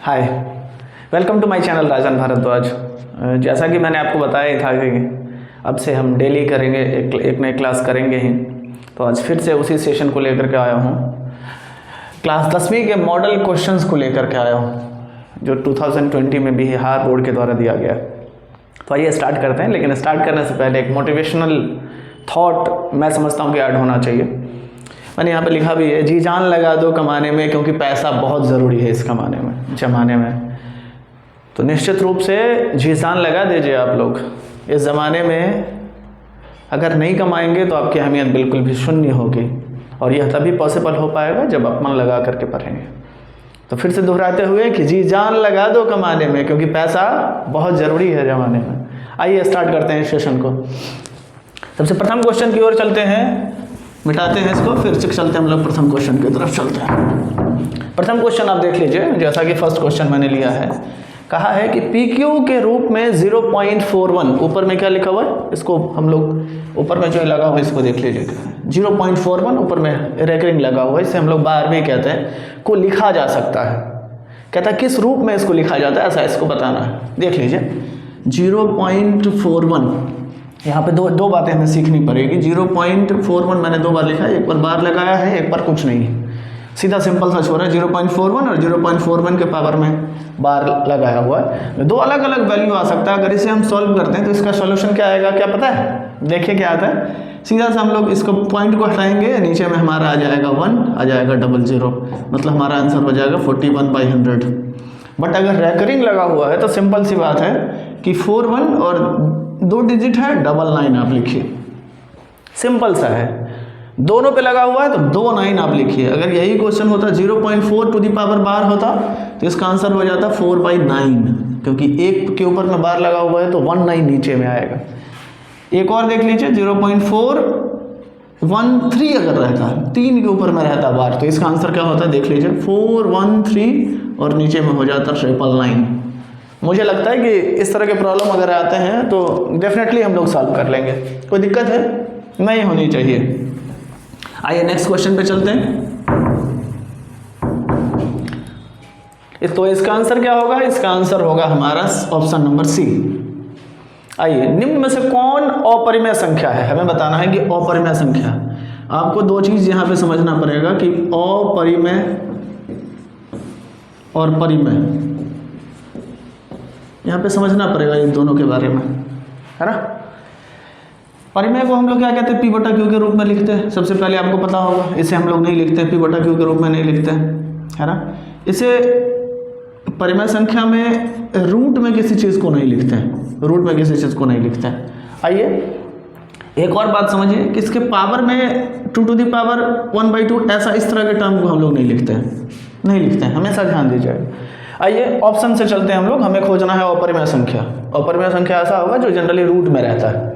Hi, welcome to my channel Rajan Bhardwaj. जैसा कि मैंने आपको बताया था कि अब से हम डेली करेंगे एक नई क्लास करेंगे ही, तो आज फिर से उसी सेशन को लेकर के आया हूँ। क्लास 10वीं के मॉडल क्वेश्चंस को लेकर के आया हूँ जो 2020 में बिहार बोर्ड के द्वारा दिया गया। तो आइए स्टार्ट करते हैं, लेकिन स्टार्ट करने से पहले एक मोटिवेशनल थॉट मैं समझता हूँ कि ऐड होना चाहिए। मैंने यहाँ पे लिखा भी है, जी जान लगा दो कमाने में क्योंकि पैसा बहुत ज़रूरी है इस जमाने में। तो निश्चित रूप से जी जान लगा दीजिए आप लोग। इस ज़माने में अगर नहीं कमाएंगे तो आपकी अहमियत बिल्कुल भी शून्य होगी, और यह तभी पॉसिबल हो पाएगा जब आप मन लगा करके पढ़ेंगे। तो फिर से दोहराते हुए कि जी जान लगा दो कमाने में क्योंकि पैसा बहुत ज़रूरी है ज़माने में। आइए स्टार्ट करते हैं इस सेशन को। सबसे प्रथम क्वेश्चन की ओर चलते हैं, मिटाते हैं इसको, फिर से चलते हैं हम लोग प्रथम क्वेश्चन की तरफ चलते हैं। प्रथम क्वेश्चन आप देख लीजिए, जैसा कि फर्स्ट क्वेश्चन मैंने लिया है। कहा है कि PQ के रूप में 0.41, ऊपर में क्या लिखा हुआ है, इसको हम लोग ऊपर में जो लगा हुआ है इसको देख लीजिए। 0.41 ऊपर में रेकरिंग लगा हुआ है, इसे हम लोग 12वीं कहते हैं, को लिखा जा सकता है। कहता है किस रूप में इसको लिखा जाता है, ऐसा इसको बताना है। देख लीजिए 0.41, यहाँ पे दो बातें हमें सीखनी पड़ेगी। 0.41 मैंने दो बार लिखा है, एक बार बार लगाया है, एक बार कुछ नहीं, सीधा सिंपल सा छोड़ा है। 0.41 और 0.41 के पावर में बार लगाया हुआ है। दो अलग अलग वैल्यू आ सकता है। अगर इसे हम सॉल्व करते हैं तो इसका सॉल्यूशन क्या आएगा, क्या पता है? देखिए क्या आता है। सीधा से हम लोग इसको पॉइंट को हटाएंगे, नीचे में हमारा आ जाएगा 1, आ जाएगा 00, मतलब हमारा आंसर हो जाएगा 41/100। बट अगर रेकरिंग लगा हुआ है तो सिंपल सी बात है कि 41 और 2 डिजिट है, 99 आप लिखिए। सिंपल सा है, दोनों पे लगा हुआ है तो 29 आप लिखिए। अगर यही क्वेश्चन होता 0.4 टू दी पावर बार होता तो इसका आंसर हो जाता 4/9, क्योंकि एक के ऊपर में बार लगा हुआ है तो 19 नीचे में आएगा। एक और देख लीजिए 0.413 अगर रहता है, 3 के ऊपर में रहता बार, तो इसका आंसर क्या होता है देख लीजिए 413 और नीचे में हो जाता 999। मुझे लगता है कि इस तरह के प्रॉब्लम अगर आते हैं तो डेफिनेटली हम लोग सॉल्व कर लेंगे, कोई दिक्कत है नहीं होनी चाहिए। आइए नेक्स्ट क्वेश्चन पे चलते हैं। तो इसका आंसर क्या होगा? इसका आंसर होगा हमारा ऑप्शन नंबर सी। आइए, निम्न में से कौन अपरिमेय संख्या है? हमें बताना है कि अपरिमेय संख्या। आपको दो चीज यहां पे समझना पड़ेगा कि अपरिमेय और परिमेय, यहाँ पे समझना पड़ेगा इन दोनों के बारे में, है ना। परिमेय को हम लोग क्या कहते हैं? P/Q के रूप में लिखते हैं। सबसे पहले आपको पता होगा, इसे हम लोग नहीं लिखते हैं, P/Q के रूप में नहीं लिखते हैं, है ना। इसे परिमेय संख्या में रूट में किसी चीज़ को नहीं लिखते हैं, रूट में किसी चीज़ को नहीं लिखते हैं। आइए एक और बात समझिए कि इसके पावर में 2 टू दी पावर 1/2 ऐसा इस तरह के टर्म को हम लोग नहीं लिखते हैं, हमेशा ध्यान दीजिएगा। आइए ऑप्शन से चलते हैं हम लोग। हमें खोजना है अपरिमेय संख्या। अपरिमेय संख्या ऐसा होगा जो जनरली रूट में रहता है,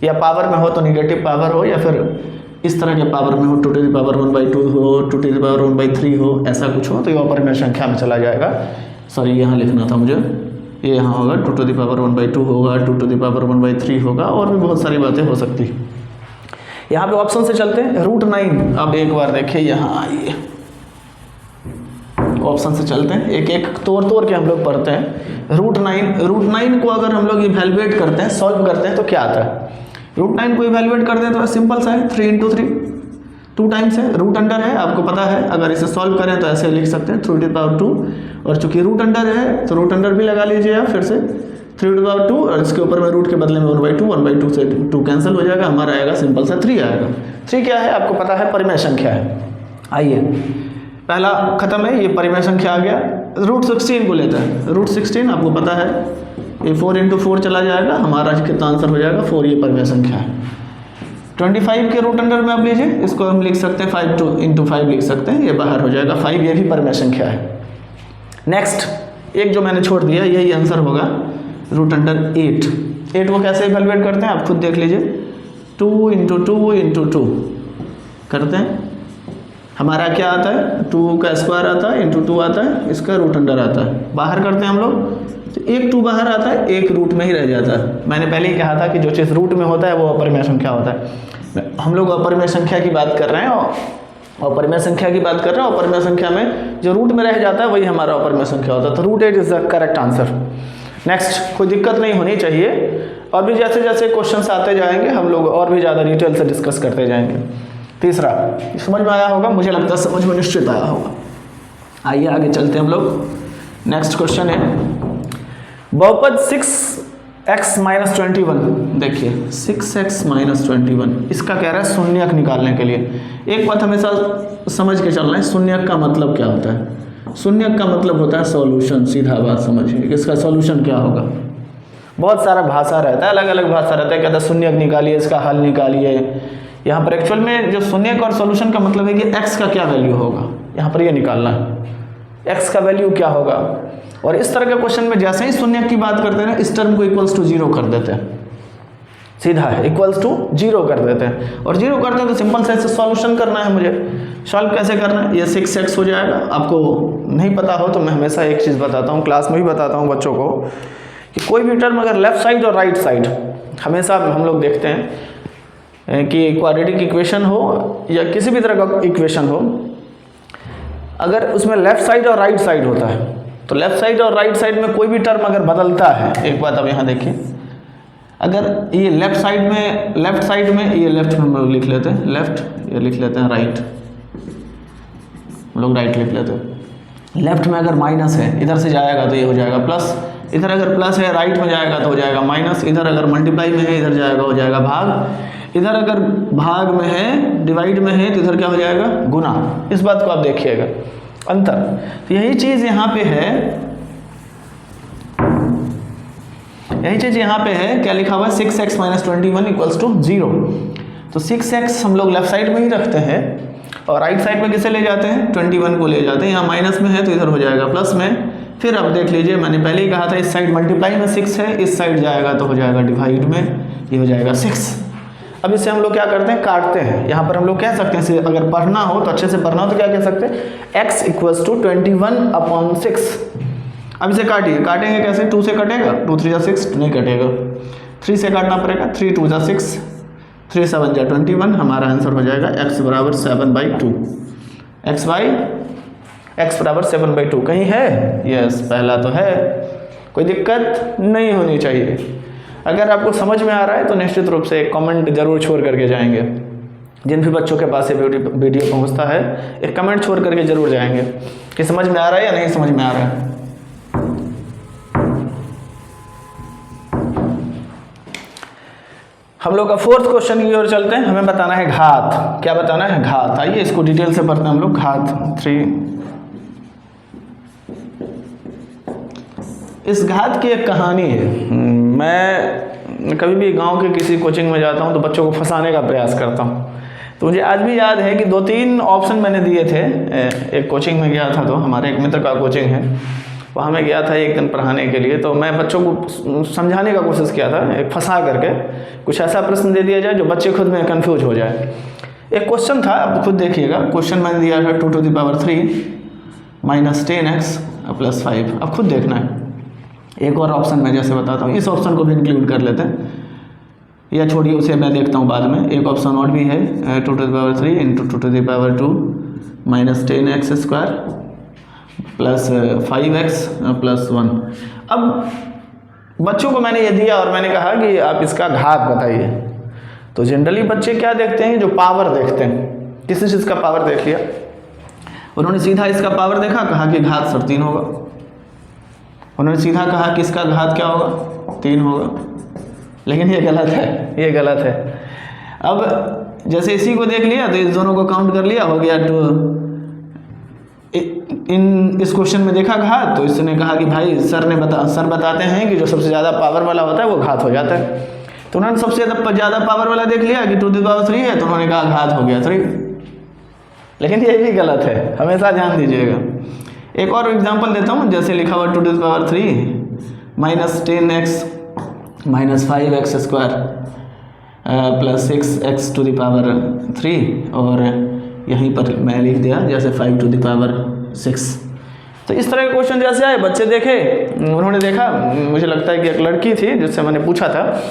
या पावर में हो तो निगेटिव पावर हो, या फिर इस तरह के पावर में हो, 2 टू दी पावर 1/2 हो, 2 टू दी पावर 1/3 हो, ऐसा कुछ हो तो ये अपरिमेय संख्या में चला जाएगा। सॉरी, यहाँ लिखना था मुझे, ये यहाँ होगा 2 टू दी पावर 1/2 होगा, 2 टू दी पावर 1/3 होगा, और भी बहुत सारी बातें हो सकती है। यहाँ पे ऑप्शन से चलते हैं। √9, अब एक बार देखिए यहाँ आइए, ऑप्शन से चलते हैं, एक एक तोड़ के हम लोग पढ़ते हैं। √9 को अगर हम लोग इवैल्यूएट करते हैं, सॉल्व करते हैं तो क्या आता है? √9 को इवैल्यूएट करते हैं तो सिंपल सा है, 3 × 3 2 टाइम्स है। रूट अंडर है, आपको पता है, अगर इसे सॉल्व करें तो ऐसे लिख सकते हैं 3/2, और चूंकि रूट अंडर है तो रूट अंडर भी लगा लीजिए आप, फिर से 3/2, और इसके ऊपर में रूट के बदले में 1/2 से 2 कैंसिल हो जाएगा, हमारा आएगा सिंपल सा 3 आएगा। 3 क्या है आपको पता है? परिमेय संख्या है। आइए पहला खत्म है, ये परिमेय संख्या आ गया। √16 को लेते हैं। √16 आपको पता है, ये 4 × 4 चला जाएगा, हमारा कितना आंसर हो जाएगा 4, ये परिमेय संख्या है। 25 के रूट अंडर में आप लीजिए, इसको हम लिख सकते हैं 5 × 5 लिख सकते हैं, ये बाहर हो जाएगा 5, ये भी परिमेय संख्या है। नेक्स्ट एक जो मैंने छोड़ दिया, यही आंसर होगा √8। 8 को कैसे इवैल्यूएट करते हैं आप खुद देख लीजिए, 2 × 2 × 2 करते हैं, हमारा क्या आता है 2 का स्क्वायर आता है, × 2 आता है, इसका रूट अंडर आता है। बाहर करते हैं हम लोग तो एक 2 बाहर आता है, एक रूट में ही रह जाता है। मैंने पहले ही कहा था कि जो चीज़ रूट में होता है वो अपरिमेय संख्या होता है। हम लोग अपरिमेय संख्या की बात कर रहे हैं, और अपरिमेय संख्या की बात कर रहे हैं। अपरिमेय संख्या में जो रूट में रह जाता है वही हमारा अपरिमेय संख्या होता है। तो root 8 is the correct answer. Next, कोई दिक्कत नहीं होनी चाहिए। और भी जैसे जैसे क्वेश्चंस आते जाएंगे हम लोग और भी ज़्यादा डिटेल से डिस्कस करते जाएंगे। तीसरा, समझ में आया होगा, मुझे लगता है समझ में निश्चित आया होगा। आइए आगे चलते हैं हम लोग। नेक्स्ट क्वेश्चन है बहुपद 6x - 21। देखिए 6x - 21, इसका कह रहा है शून्यक निकालने के लिए। एक बात हमेशा समझ के चलना है, शून्यक का मतलब क्या होता है। शून्यक का मतलब होता है सॉल्यूशन। सीधा बात समझिए, इसका सॉल्यूशन क्या होगा। बहुत सारा भाषा रहता है, अलग अलग भाषा रहता है। कहता है शून्यक निकालिए, इसका हल निकालिए। यहाँ पर एक्चुअल में जो शून्यक और सॉल्यूशन का मतलब है कि x का क्या वैल्यू होगा, यहाँ पर ये निकालना है x का वैल्यू क्या होगा। और इस तरह के क्वेश्चन में जैसे ही शून्यक की बात करते हैं ना, इस टर्म को इक्वल्स टू 0 कर देते हैं। सीधा है, इक्वल्स टू 0 कर देते हैं। और 0 करते हैं तो सिंपल से सॉल्यूशन करना है मुझे। सॉल्व कैसे करना है, ये 6x हो जाएगा। आपको नहीं पता हो तो मैं हमेशा एक चीज़ बताता हूँ, क्लास में भी बताता हूँ बच्चों को, कि कोई भी टर्म अगर लेफ्ट साइड और राइट साइड, हमेशा हम लोग देखते हैं कि क्वाड्रेटिक इक्वेशन हो या किसी भी तरह का इक्वेशन हो, अगर उसमें लेफ्ट साइड और राइट साइड होता है तो लेफ्ट साइड और राइट साइड में कोई भी टर्म अगर बदलता है, एक बात अब यहाँ देखिए, अगर ये लेफ्ट साइड में ये लेफ्ट में हम लोग लिख लेते हैं लेफ्ट, ये लिख लेते हैं राइट, हम लोग राइट लिख लेते हैं। लेफ्ट में अगर माइनस है, इधर से जाएगा तो ये हो जाएगा प्लस, इधर अगर प्लस है राइट में जाएगा तो हो जाएगा माइनस, इधर अगर मल्टीप्लाई में है इधर जाएगा हो जाएगा भाग, इधर अगर भाग में है डिवाइड में है तो इधर क्या हो जाएगा गुना। इस बात को आप देखिएगा अंतर। तो यही चीज़ यहाँ पे है, यही चीज़ यहाँ पे है, क्या लिखा हुआ है 6x - 21 = 0। तो 6x हम लोग लेफ्ट साइड में ही रखते हैं और राइट साइड में किसे ले जाते हैं 21 को ले जाते हैं। यहाँ माइनस में है तो इधर हो जाएगा प्लस में। फिर अब देख लीजिए, मैंने पहले ही कहा था इस साइड मल्टीप्लाई में 6 है, इस साइड जाएगा तो हो जाएगा डिवाइड में, ये हो जाएगा 6। अब इससे हम लोग क्या करते हैं, काटते हैं। यहाँ पर हम लोग कह सकते हैं, अगर पढ़ना हो तो अच्छे से पढ़ना हो तो क्या कह सकते हैं, x = 21/6। अब इसे काटिए, काटेंगे कैसे, 2 से कटेगा, 2 3 = 6 नहीं कटेगा, 3 से काटना पड़ेगा, 3 2 = 6, 3 7 = 21। हमारा आंसर हो जाएगा x = 7/2। x = 7/2 कहीं है, यस पहला तो है, कोई दिक्कत नहीं होनी चाहिए। अगर आपको समझ में आ रहा है तो निश्चित रूप से एक कमेंट जरूर छोड़ करके जाएंगे। जिन भी बच्चों के पास ये वीडियो पहुंचता है, एक कमेंट छोड़ करके जरूर जाएंगे कि समझ में आ रहा है या नहीं समझ में आ रहा है। हम लोग का 4th क्वेश्चन की ओर चलते हैं। हमें बताना है घात। क्या बताना है, घात। आइए इसको डिटेल से पढ़ते हैं हम लोग। घात 3, इस घात की एक कहानी है। मैं कभी भी गांव के किसी कोचिंग में जाता हूं तो बच्चों को फंसाने का प्रयास करता हूं। तो मुझे आज भी याद है कि 2-3 ऑप्शन मैंने दिए थे। एक कोचिंग में गया था, तो हमारे एक मित्र का कोचिंग है, वहाँ मैं गया था एक दिन पढ़ाने के लिए। तो मैं बच्चों को समझाने का कोशिश किया था, एक फंसा करके कुछ ऐसा प्रश्न दे दिया जाए जो बच्चे खुद में कन्फ्यूज हो जाए। एक क्वेश्चन था, आप खुद देखिएगा। क्वेश्चन मैंने दिया था 2⁻³ - 10x + 5। अब खुद देखना है। एक और ऑप्शन मैं जैसे बताता हूँ, इस ऑप्शन को भी इंक्लूड कर लेते हैं, या छोड़िए उसे मैं देखता हूँ बाद में। एक ऑप्शन और भी है 2⁻³ × 2⁻² - 10x² + 5x + 1। अब बच्चों को मैंने ये दिया और मैंने कहा कि आप इसका घात बताइए। तो जनरली बच्चे क्या देखते हैं, जो पावर देखते हैं। किसी चीज़ का पावर देख लिया, उन्होंने सीधा इसका पावर देखा, कहा कि घात 3 होगा। उन्होंने सीधा कहा कि इसका घात क्या होगा, 3 होगा। लेकिन ये गलत है, ये गलत है। अब जैसे इसी को देख लिया तो इस दोनों को काउंट कर लिया, हो गया 2। इस क्वेश्चन में देखा घात, तो इसने कहा कि भाई सर बताते हैं कि जो सबसे ज़्यादा पावर वाला होता है वो घात हो जाता है। तो उन्होंने सबसे ज़्यादा पावर वाला देख लिया कि 2⁻³ है, तो उन्होंने कहा घात हो गया 3। लेकिन ये भी गलत है, हमेशा ध्यान दीजिएगा। एक और एग्जांपल देता हूँ, जैसे लिखा हुआ 2⁻³ - 10x - 5x² + 6x⁻3, और यहीं पर मैं लिख दिया जैसे 5⁻6। तो इस तरह के क्वेश्चन जैसे आए, बच्चे देखे, उन्होंने देखा, मुझे लगता है कि एक लड़की थी जिससे मैंने पूछा था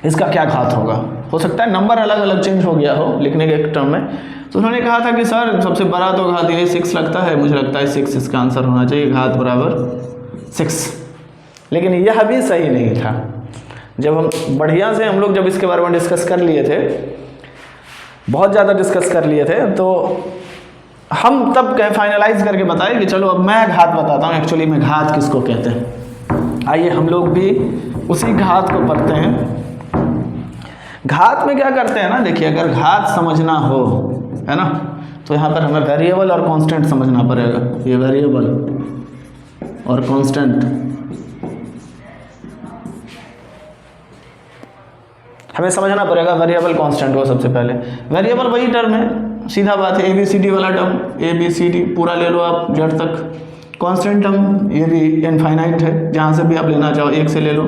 इसका क्या घात होगा। हो सकता है नंबर अलग अलग चेंज हो गया हो लिखने के टर्म में, तो उन्होंने कहा था कि सर सबसे बड़ा तो घात ये 6 लगता है, मुझे लगता है 6 इसका आंसर होना चाहिए, घात बराबर 6। लेकिन यह भी सही नहीं था। जब हम बढ़िया से हम लोग जब इसके बारे में डिस्कस कर लिए थे, बहुत ज़्यादा डिस्कस कर लिए थे, तो हम तब फाइनलाइज करके बताए कि चलो अब मैं घात बताता हूँ एक्चुअली में घात किसको कहते हैं। आइए हम लोग भी उसी घात को पढ़ते हैं। घात में क्या करते हैं ना, देखिए अगर घात समझना हो, है ना, तो यहाँ पर हमें वेरिएबल और कांस्टेंट समझना पड़ेगा। ये वेरिएबल और कांस्टेंट हमें समझना पड़ेगा, वेरिएबल कांस्टेंट को सबसे पहले। वेरिएबल वही टर्म है, सीधा बात है, ABCD वाला टर्म, ABCD पूरा ले लो आप जेड तक। कांस्टेंट टर्म ये भी इनफाइनाइट है, जहाँ से भी आप लेना चाहो, 1 से ले लो,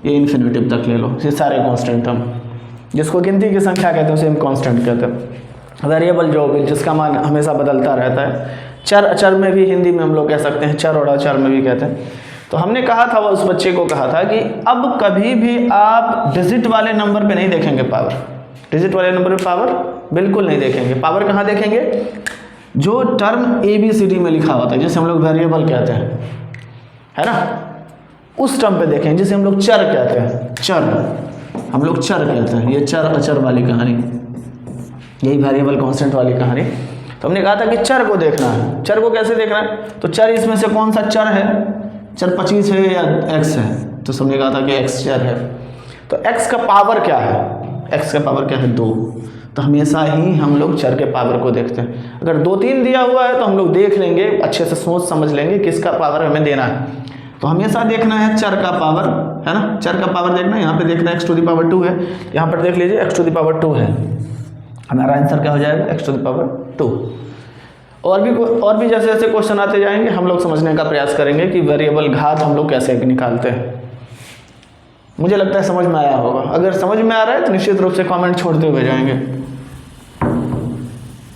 ये इन्फिनिटिव तक ले लो, ये सारे कांस्टेंट टर्म, जिसको गिनती की संख्या कहते हैं उसे हम कांस्टेंट कहते हैं। वेरिएबल जो भी जिसका मान हमेशा बदलता रहता है। चर अचर में भी हिंदी में हम लोग कह सकते हैं, चर और अचर में भी कहते हैं। तो हमने कहा था, वो उस बच्चे को कहा था कि अब कभी भी आप डिजिट वाले नंबर पे नहीं देखेंगे पावर, डिजिट वाले नंबर पे पावर बिल्कुल नहीं देखेंगे। पावर कहाँ देखेंगे, जो टर्म ABCD में लिखा होता है, जिसे हम लोग वेरिएबल कहते हैं, है ना, उस टर्म पे देखें, जिसे हम लोग चर कहते हैं। चर हम लोग चर कहते हैं, ये चर अचर वाली कहानी, यही वेरिएबल कांस्टेंट वाली कहानी। तो हमने कहा था कि चर को देखना है। चर को कैसे देखना है, तो चर इसमें से कौन सा चर है, चर 25 है या x है, तो हमने कहा था कि x चर है। तो x का पावर क्या है, x का पावर क्या है 2। तो हमेशा ही हम लोग चर के पावर को देखते हैं। अगर 2-3 दिया हुआ है तो हम लोग देख लेंगे, अच्छे से सोच समझ लेंगे किसका पावर हमें देना है। तो हमेशा देखना है चर का पावर, है ना, चर का पावर देखना है। यहाँ पे देखना है x टू द पावर 2 है, यहाँ पर देख लीजिए x टू द पावर 2 है, हमारा आंसर क्या हो जाएगा x टू द पावर 2। और भी जैसे जैसे क्वेश्चन आते जाएंगे हम लोग समझने का प्रयास करेंगे कि वेरिएबल घात हम लोग कैसे निकालते हैं। मुझे लगता है समझ में आया होगा। अगर समझ में आ रहा है तो निश्चित रूप से कमेंट छोड़ते हुए जाएंगे।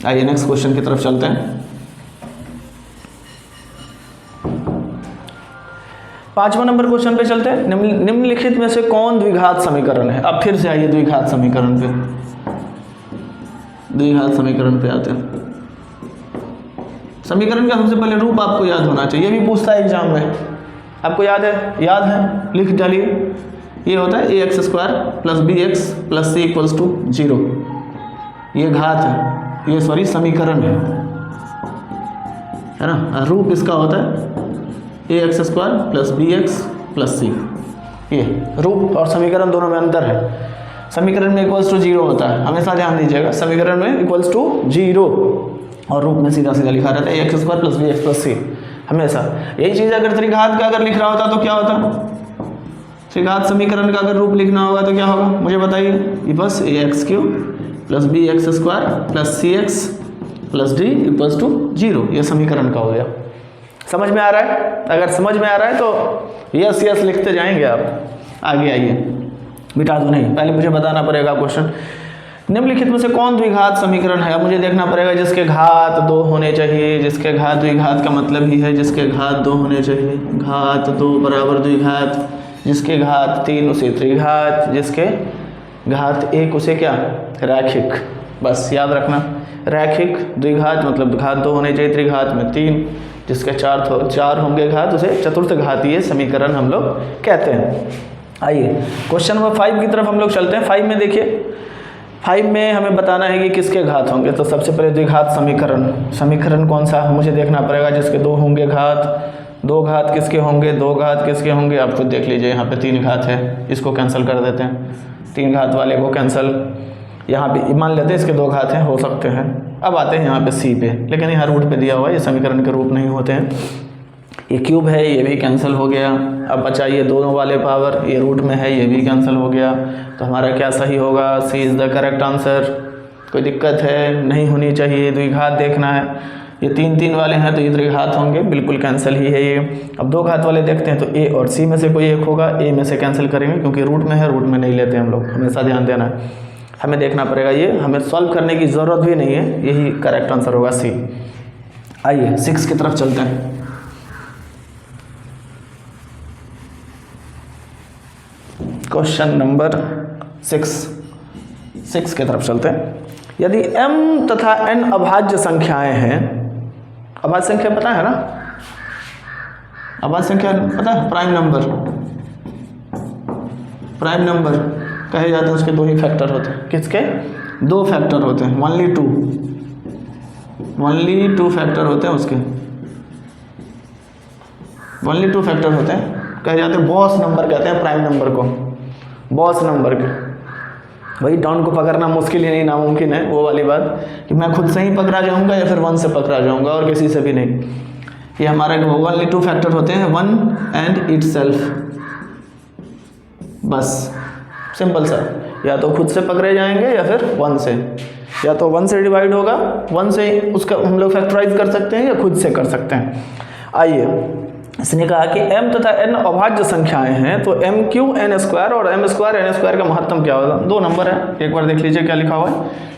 आइए नेक्स्ट क्वेश्चन की तरफ चलते हैं। 5वां नंबर क्वेश्चन पे चलते हैं। निम्नलिखित में से कौन द्विघात समीकरण है। अब फिर से आइए द्विघात समीकरण पे, द्विघात समीकरण पे आते हैं। समीकरण का सबसे पहले रूप आपको याद होना चाहिए, ये भी पूछता है एग्जाम में, आपको याद है, लिख डालिए। ये होता है ax² + bx + c = 0। ये घात है, ये सॉरी समीकरण है ना। रूप इसका होता है ax² + bx + c। ये रूप और समीकरण दोनों में अंतर है। समीकरण में =0 होता है, हमेशा ध्यान दीजिएगा, समीकरण में =0 और रूप में सीधा सीधा लिखा रहता है ax² + bx + c हमेशा। यही चीज़ अगर त्रिघात का अगर लिख रहा होता तो क्या होता, त्रिघात समीकरण का अगर रूप लिखना होगा तो क्या होगा, मुझे बताइए। ये बस ax³ + bx² + cx + d = 0, ये समीकरण का हो गया। समझ में आ रहा है? अगर समझ में आ रहा है तो यस यस लिखते जाएंगे आप। आगे आइए, मिटा दो नहीं, पहले मुझे बताना पड़ेगा क्वेश्चन। निम्नलिखित में से कौन द्विघात समीकरण है। अब मुझे देखना पड़ेगा जिसके घात 2 होने चाहिए, जिसके घात द्विघात का मतलब ही है जिसके घात 2 होने चाहिए। घात 2 बराबर द्विघात, जिसके घात 3 उसे त्रिघात, जिसके घात 1 उसे क्या, रैखिक। बस याद रखना, रैखिक द्विघात मतलब घात 2 होने चाहिए, त्रिघात में 3, जिसके 4 होंगे घात उसे चतुर्थ घातीय समीकरण हम लोग कहते हैं। आइए क्वेश्चन नंबर 5 की तरफ हम लोग चलते हैं। 5 में देखिए, 5 में हमें बताना है कि किसके घात होंगे। तो सबसे पहले द्विघात समीकरण कौन सा मुझे देखना पड़ेगा, जिसके 2 होंगे घात। 2 घात किसके होंगे, 2 घात किसके होंगे, आप खुद देख लीजिए। यहाँ पे 3 घात है, इसको कैंसिल कर देते हैं, 3 घात वाले को कैंसिल। यहाँ पे मान लेते हैं इसके 2 घात हैं, हो सकते हैं। अब आते हैं यहाँ पे सी पे, लेकिन यहाँ रूट पे दिया हुआ है, ये समीकरण के रूप नहीं होते हैं। ये क्यूब है, ये भी कैंसिल हो गया। अब बचा ये दोनों वाले पावर, ये रूट में है, ये भी कैंसिल हो गया। तो हमारा क्या सही होगा, सी इज़ द करेक्ट आंसर। कोई दिक्कत है, नहीं होनी चाहिए। द्विघात देखना है, ये 3 वाले हैं तो ये त्रिघात होंगे, बिल्कुल कैंसिल ही है ये। अब 2 घात वाले देखते हैं, तो ए और सी में से कोई एक होगा, ए में से कैंसिल करेंगे क्योंकि रूट में है, रूट में नहीं लेते हम लोग, हमेशा ध्यान देना है। हमें देखना पड़ेगा, ये हमें सॉल्व करने की ज़रूरत भी नहीं है, यही करेक्ट आंसर होगा सी। आइए 6 की तरफ चलते हैं। क्वेश्चन नंबर 6 की तरफ चलते हैं। यदि m तथा n अभाज्य संख्याएं हैं, अभाज्य संख्या पता है ना, अभाज्य संख्या पता है, प्राइम नंबर कहे जाते हैं, उसके दो ही फैक्टर होते हैं। किसके? दो फैक्टर होते हैं, ओनली टू फैक्टर होते हैं उसके, ओनली टू फैक्टर होते हैं, कहे जाते हैं बॉस नंबर कहते हैं प्राइम नंबर को, बॉस नंबर के। वही डॉन को पकड़ना मुश्किल ही नहीं नामुमकिन है, वो वाली बात कि मैं खुद से ही पकड़ा जाऊंगा या फिर 1 से पकड़ा जाऊंगा और किसी से भी नहीं। ये हमारा ओनली टू फैक्टर होते हैं, 1 एंड इटसेल्फ, बस सिंपल सा, या तो खुद से पकड़े जाएंगे या फिर 1 से, या तो 1 से डिवाइड होगा, 1 से उसका हम लोग फैक्टराइज कर सकते हैं या खुद से कर सकते हैं। आइए, इसने कहा कि m तथा n अभाज्य संख्याएं हैं, तो m³ n² और m² n² का महत्तम क्या होगा? दो नंबर है, एक बार देख लीजिए क्या लिखा हुआ है,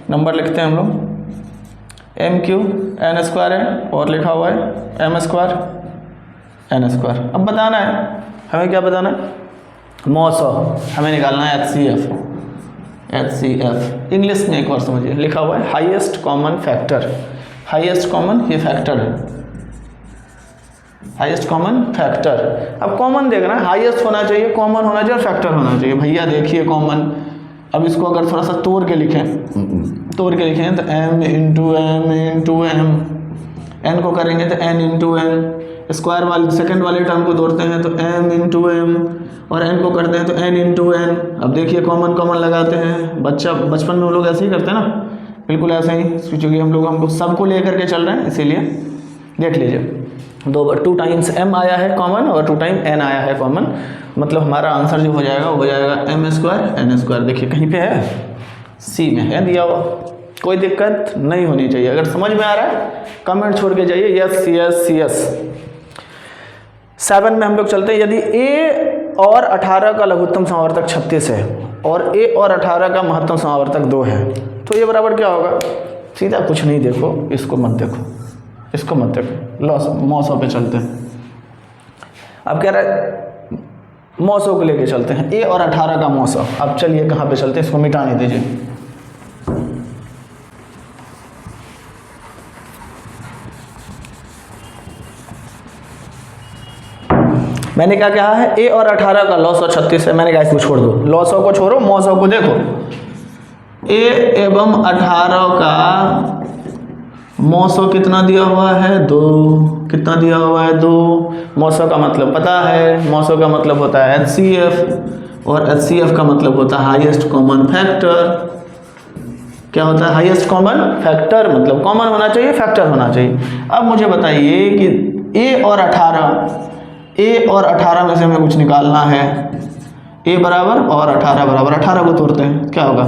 नंबर लिखते हैं हम लोग, m³ n² है और लिखा हुआ है m² n²। अब बताना है हमें, क्या बताना है? मौसो हमें निकालना है HCF। इंग्लिश में एक बार समझिए, लिखा हुआ है highest common factor, highest common ये फैक्टर है, हाईएस्ट कॉमन फैक्टर। अब कॉमन देखना है, हाईएस्ट होना चाहिए, कॉमन होना चाहिए और फैक्टर होना चाहिए। भैया देखिए कॉमन, अब इसको अगर थोड़ा सा तोड़ के लिखें तो m इंटू m, n को करेंगे तो n इंटू n, स्क्वायर वाले सेकंड वाले टर्म को तोड़ते हैं तो m इंटू m, और n को करते हैं तो n इंटू n। अब देखिए कॉमन लगाते हैं, बचपन में हम लोग ऐसे ही करते हैं ना, बिल्कुल ऐसे ही, क्योंकि हमको सबको लेकर के चल रहे हैं, इसीलिए देख लीजिए 2 टाइम्स m आया है कॉमन और 2 टाइम n आया है कॉमन, मतलब हमारा आंसर जो हो जाएगा वो हो जाएगा m² n²। देखिए कहीं पे है, C में है दिया हुआ, कोई दिक्कत नहीं होनी चाहिए। अगर समझ में आ रहा है कमेंट छोड़ के जाइए, yes। 7 में हम लोग चलते हैं। यदि a और 18 का लघुत्तम समावर्तक 36 है और a और 18 का महत्तम समावर्तक 2 है, तो ये बराबर क्या होगा? सीधा कुछ नहीं, देखो इसको मत देखो, इसको मत देखो, मौसों पे चलते हैं। अब कह रहा है मौसों को लेके चलते हैं, a और 18 का मौसम। अब चलिए कहाँ पे चलते हैं, इसको मिटाने दीजिए। मैंने क्या कहा है, a और 18 का लॉस और 36 है, मैंने कहा इसको छोड़ दो, लॉसों को छोड़ो, मौसों को देखो। a एवं 18 का मौसो कितना दिया हुआ है? 2। कितना दिया हुआ है? 2। मौसो का मतलब पता है, मौसो का मतलब होता है HCF, और HCF का मतलब होता है हाईएस्ट कॉमन फैक्टर। क्या होता है? हाईएस्ट कॉमन फैक्टर, मतलब कॉमन होना चाहिए, फैक्टर होना चाहिए। अब मुझे बताइए कि a और 18 में से हमें कुछ निकालना है। a बराबर और 18 बराबर, 18 को तोड़ते हैं, क्या होगा?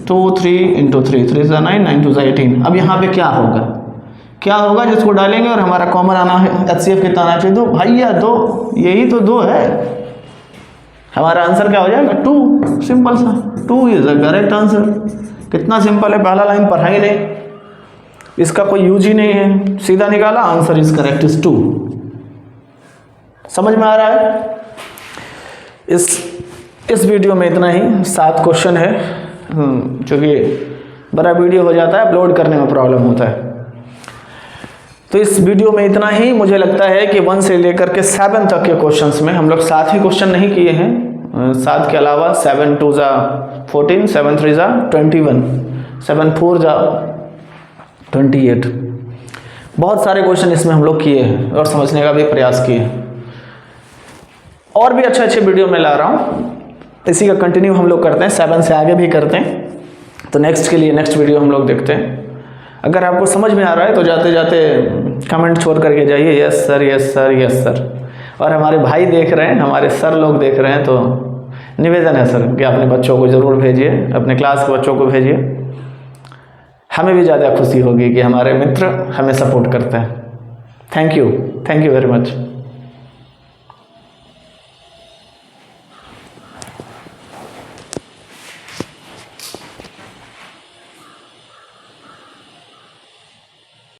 2 3 इंटू 3 3 से 9 9 2 18। अब यहाँ पे क्या होगा जिसको डालेंगे और हमारा कॉमन आना है, HCF कितना आना चाहिए? 2 भैया, 2, यही तो 2 है। हमारा आंसर क्या हो जाएगा? 2। सिंपल सा, 2 इज द करेक्ट आंसर। कितना सिंपल है, पहला लाइन पढ़ा ही नहीं, इसका कोई यूज ही नहीं है, सीधा निकाला, आंसर इज करेक्ट इज 2। समझ में आ रहा है? इस वीडियो में इतना ही, 7 क्वेश्चन है, क्योंकि बड़ा वीडियो हो जाता है, अपलोड करने में प्रॉब्लम होता है। तो इस वीडियो में इतना ही। मुझे लगता है कि 1 से लेकर के 7 तक के क्वेश्चंस में हम लोग 7 ही क्वेश्चन नहीं किए हैं, 7 के अलावा 7 2 जा 14, 7 3 जा 21, 7 4 जा 28, बहुत सारे क्वेश्चन इसमें हम लोग किए हैं और समझने का भी प्रयास किए हैं। और भी अच्छे वीडियो में ला रहा हूँ, इसी का कंटिन्यू हम लोग करते हैं, 7 से आगे भी करते हैं। तो नेक्स्ट वीडियो हम लोग देखते हैं। अगर आपको समझ में आ रहा है तो जाते जाते कमेंट छोड़ करके जाइए, yes sir, yes sir, yes sir. और हमारे भाई देख रहे हैं, हमारे सर लोग देख रहे हैं, तो निवेदन है सर कि अपने बच्चों को ज़रूर भेजिए, अपने क्लास के बच्चों को भेजिए। हमें भी ज़्यादा खुशी होगी कि हमारे मित्र हमें सपोर्ट करते हैं। Thank you very much.